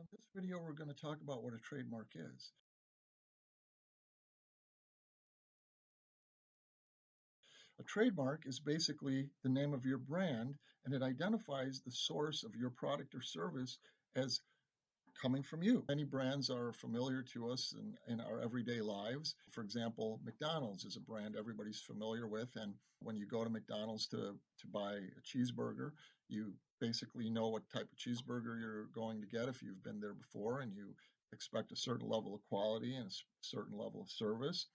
In this video, we're going to talk about what a trademark is. A trademark is basically the name of your brand, and it identifies the source of your product or service as coming from you. Many brands are familiar to us in our everyday lives. For example, McDonald's is a brand everybody's familiar with, and when you go to McDonald's to buy a cheeseburger, you basically know what type of cheeseburger you're going to get if you've been there before, and you expect a certain level of quality and a certain level of service.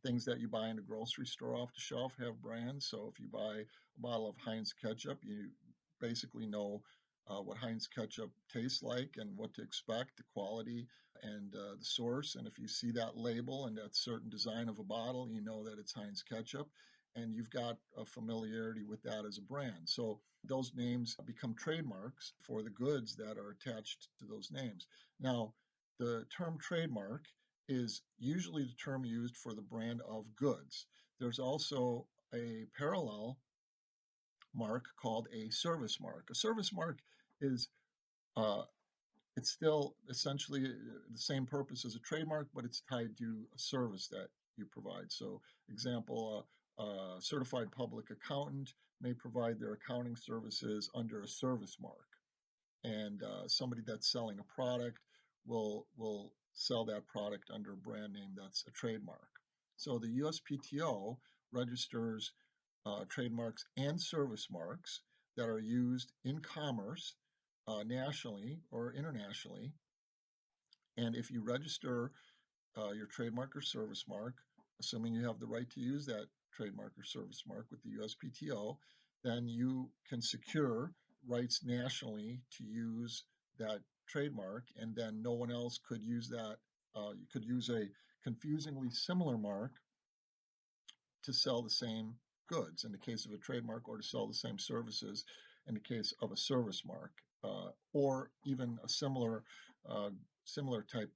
Things that you buy in a grocery store off the shelf have brands. So if you buy a bottle of Heinz ketchup, you basically know what Heinz ketchup tastes like and what to expect, the quality and the source. And if you see that label and that certain design of a bottle, you know that it's Heinz ketchup, and you've got a familiarity with that as a brand. So those names become trademarks for the goods that are attached to those names. Now, the term trademark is usually the term used for the brand of goods. There's also a parallel mark called a service mark. A service mark is uh, it's still essentially the same purpose as a trademark, but it's tied to a service that you provide. So, example, a certified public accountant may provide their accounting services under a service mark, and somebody that's selling a product will sell that product under a brand name that's a trademark. So the USPTO registers trademarks and service marks that are used in commerce nationally or internationally. And if you register your trademark or service mark, assuming you have the right to use that trademark or service mark with the USPTO, then you can secure rights nationally to use that trademark, and then no one else could use that. You could use a confusingly similar mark to sell the same goods in the case of a trademark, or to sell the same services in the case of a service mark, or even a similar type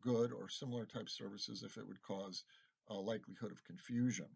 good or similar type services if it would cause a likelihood of confusion.